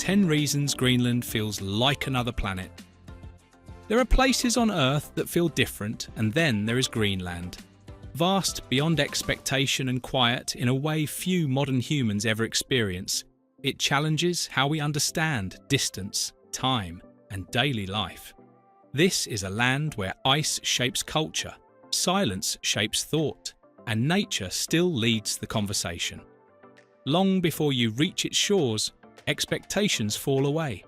10 reasons Greenland feels like another planet. There are places on Earth that feel different, and then there is Greenland. Vast beyond expectation and quiet in a way few modern humans ever experience, it challenges how we understand distance, time, and daily life. This is a land where ice shapes culture, silence shapes thought, and nature still leads the conversation. Long before you reach its shores, expectations fall away.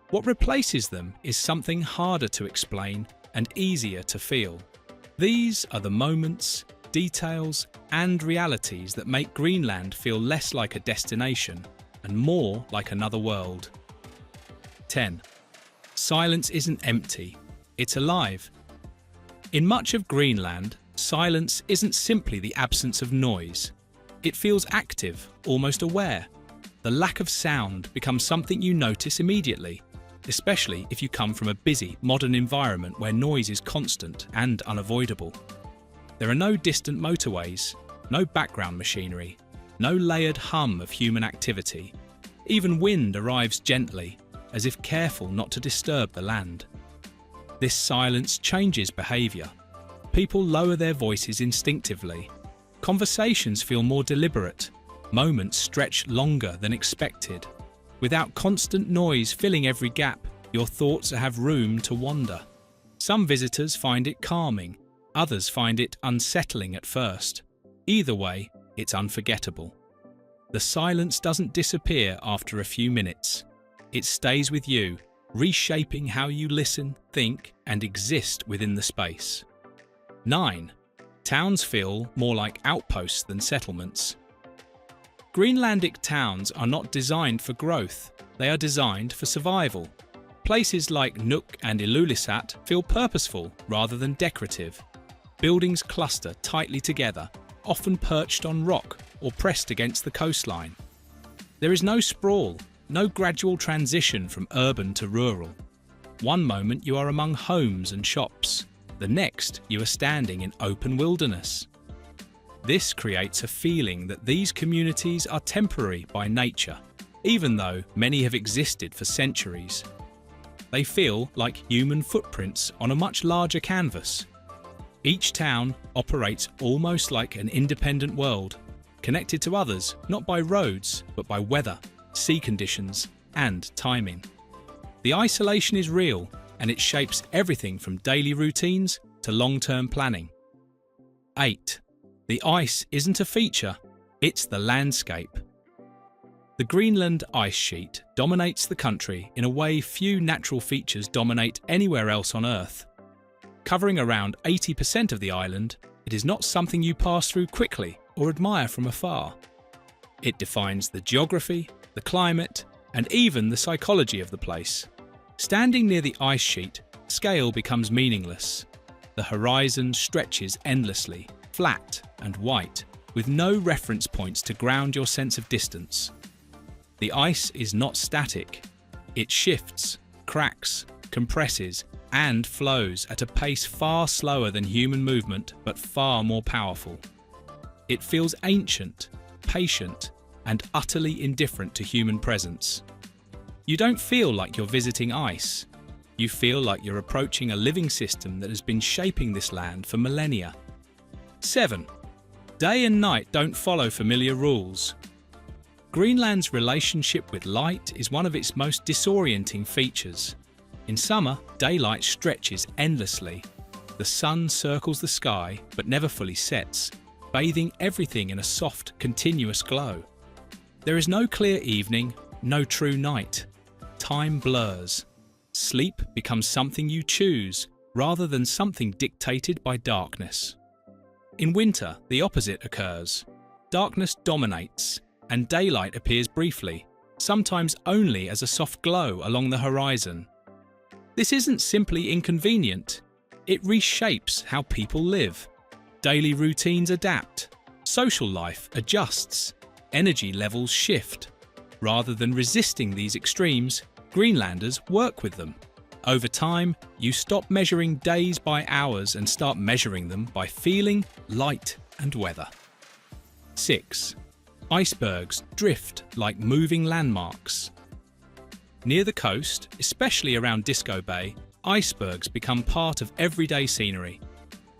What replaces them is something harder to explain and easier to feel. These are the moments, details, and realities that make Greenland feel less like a destination and more like another world. 10. Silence isn't empty, it's alive. In much of Greenland, silence isn't simply the absence of noise. It feels active, almost aware. The lack of sound becomes something you notice immediately, especially if you come from a busy, modern environment where noise is constant and unavoidable. There are no distant motorways, no background machinery, no layered hum of human activity. Even wind arrives gently, as if careful not to disturb the land. This silence changes behaviour. People lower their voices instinctively. Conversations feel more deliberate. Moments stretch longer than expected. Without constant noise filling every gap, your thoughts have room to wander. Some visitors find it calming, others find it unsettling at first. Either way, it's unforgettable. The silence doesn't disappear after a few minutes. It stays with you, reshaping how you listen, think, and exist within the space. 9. Towns feel more like outposts than settlements. Greenlandic towns are not designed for growth, they are designed for survival. Places like Nuuk and Ilulissat feel purposeful rather than decorative. Buildings cluster tightly together, often perched on rock or pressed against the coastline. There is no sprawl, no gradual transition from urban to rural. One moment you are among homes and shops, the next you are standing in open wilderness. This creates a feeling that these communities are temporary by nature, even though many have existed for centuries. They feel like human footprints on a much larger canvas. Each town operates almost like an independent world, connected to others not by roads but by weather, sea conditions, and timing. The isolation is real, and it shapes everything from daily routines to long-term planning. 8. The ice isn't a feature, it's the landscape. The Greenland ice sheet dominates the country in a way few natural features dominate anywhere else on Earth. Covering around 80% of the island, it is not something you pass through quickly or admire from afar. It defines the geography, the climate, and even the psychology of the place. Standing near the ice sheet, scale becomes meaningless. The horizon stretches endlessly, flat and white, with no reference points to ground your sense of distance. The ice is not static. It shifts, cracks, compresses, and flows at a pace far slower than human movement, but far more powerful. It feels ancient, patient, and utterly indifferent to human presence. You don't feel like you're visiting ice. You feel like you're approaching a living system that has been shaping this land for millennia. 7. Day and night don't follow familiar rules. Greenland's relationship with light is one of its most disorienting features. In summer, daylight stretches endlessly. The sun circles the sky but never fully sets, bathing everything in a soft, continuous glow. There is no clear evening, no true night. Time blurs. Sleep becomes something you choose, rather than something dictated by darkness. In winter, the opposite occurs. Darkness dominates, and daylight appears briefly, sometimes only as a soft glow along the horizon. This isn't simply inconvenient. It reshapes how people live. Daily routines adapt. Social life adjusts. Energy levels shift. Rather than resisting these extremes, Greenlanders work with them. Over time, you stop measuring days by hours and start measuring them by feeling, light, and weather. 6. Icebergs drift like moving landmarks. Near the coast, especially around Disco Bay, icebergs become part of everyday scenery.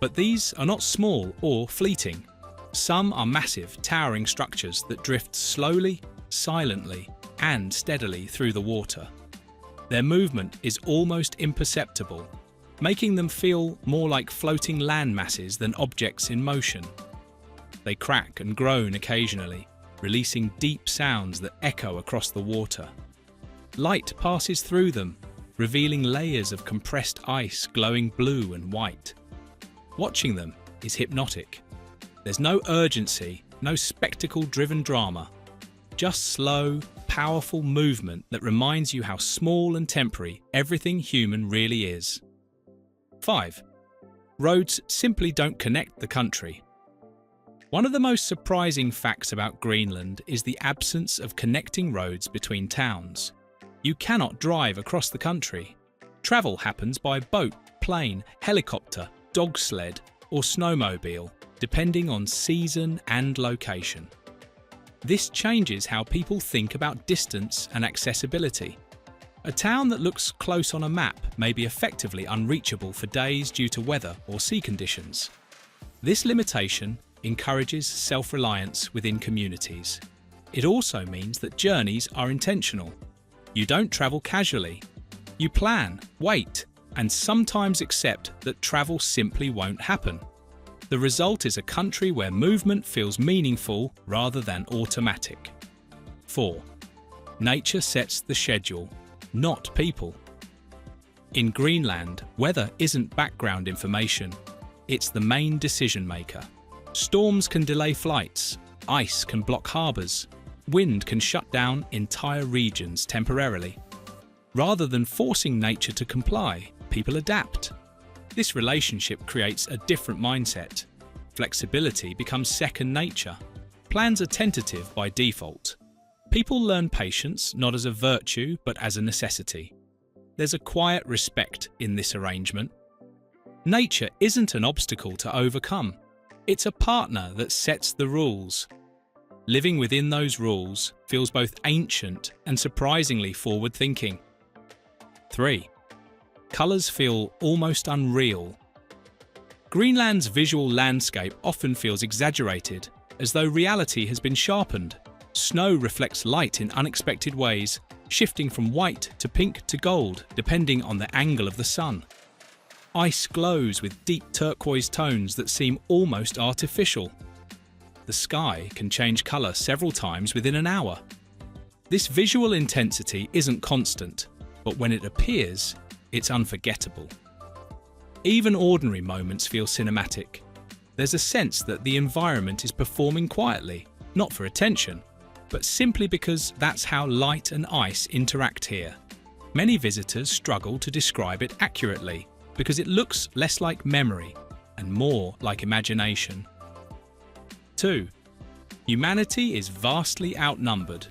But these are not small or fleeting. Some are massive, towering structures that drift slowly, silently, and steadily through the water. Their movement is almost imperceptible, making them feel more like floating land masses than objects in motion. They crack and groan occasionally, releasing deep sounds that echo across the water. Light passes through them, revealing layers of compressed ice glowing blue and white. Watching them is hypnotic. There's no urgency, no spectacle-driven drama, just slow, powerful movement that reminds you how small and temporary everything human really is. 5. Roads simply don't connect the country. One of the most surprising facts about Greenland is the absence of connecting roads between towns. You cannot drive across the country. Travel happens by boat, plane, helicopter, dog sled, or snowmobile, depending on season and location. This changes how people think about distance and accessibility. A town that looks close on a map may be effectively unreachable for days due to weather or sea conditions. This limitation encourages self-reliance within communities. It also means that journeys are intentional. You don't travel casually. You plan, wait, and sometimes accept that travel simply won't happen. The result is a country where movement feels meaningful rather than automatic. 4. Nature sets the schedule, not people. In Greenland, weather isn't background information. It's the main decision maker. Storms can delay flights, ice can block harbours, wind can shut down entire regions temporarily. Rather than forcing nature to comply, people adapt. This relationship creates a different mindset. Flexibility becomes second nature. Plans are tentative by default. People learn patience not as a virtue but as a necessity. There's a quiet respect in this arrangement. Nature isn't an obstacle to overcome. It's a partner that sets the rules. Living within those rules feels both ancient and surprisingly forward-thinking. 3. Colours feel almost unreal. Greenland's visual landscape often feels exaggerated, as though reality has been sharpened. Snow reflects light in unexpected ways, shifting from white to pink to gold, depending on the angle of the sun. Ice glows with deep turquoise tones that seem almost artificial. The sky can change colour several times within an hour. This visual intensity isn't constant, but when it appears, it's unforgettable. Even ordinary moments feel cinematic. There's a sense that the environment is performing quietly, not for attention, but simply because that's how light and ice interact here. Many visitors struggle to describe it accurately because it looks less like memory and more like imagination. 2. Humanity is vastly outnumbered.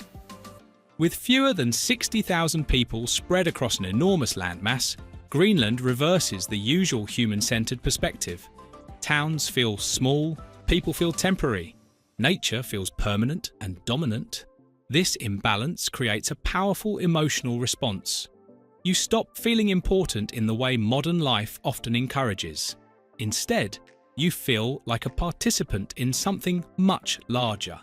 With fewer than 60,000 people spread across an enormous landmass, Greenland reverses the usual human-centered perspective. Towns feel small, people feel temporary, nature feels permanent and dominant. This imbalance creates a powerful emotional response. You stop feeling important in the way modern life often encourages. Instead, you feel like a participant in something much larger.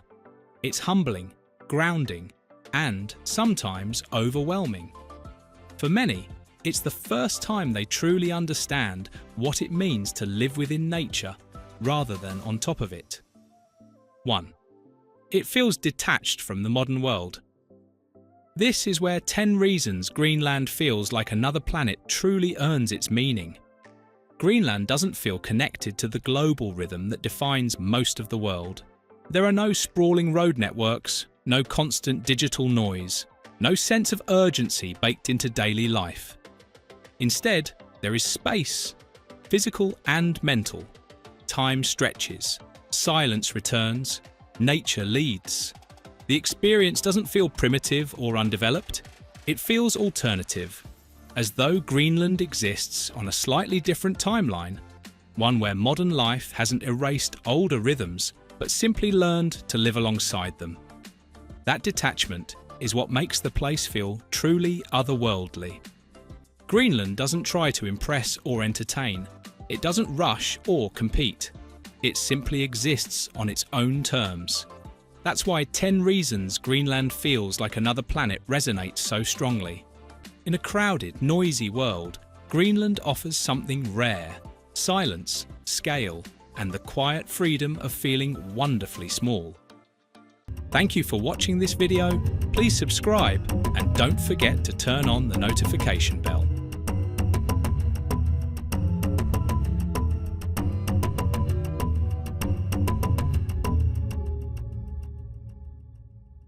It's humbling, grounding, and sometimes overwhelming. For many, it's the first time they truly understand what it means to live within nature rather than on top of it. 1. It feels detached from the modern world. This is where 10 reasons Greenland feels like another planet truly earns its meaning. Greenland doesn't feel connected to the global rhythm that defines most of the world. There are no sprawling road networks, no constant digital noise, no sense of urgency baked into daily life. Instead, there is space, physical and mental. Time stretches, silence returns, nature leads. The experience doesn't feel primitive or undeveloped, it feels alternative, as though Greenland exists on a slightly different timeline, one where modern life hasn't erased older rhythms but simply learned to live alongside them. That detachment is what makes the place feel truly otherworldly. Greenland doesn't try to impress or entertain. It doesn't rush or compete. It simply exists on its own terms. That's why 10 Reasons Greenland Feels Like Another Planet resonates so strongly. In a crowded, noisy world, Greenland offers something rare: silence, scale, and the quiet freedom of feeling wonderfully small. Thank you for watching this video. Please subscribe and don't forget to turn on the notification bell.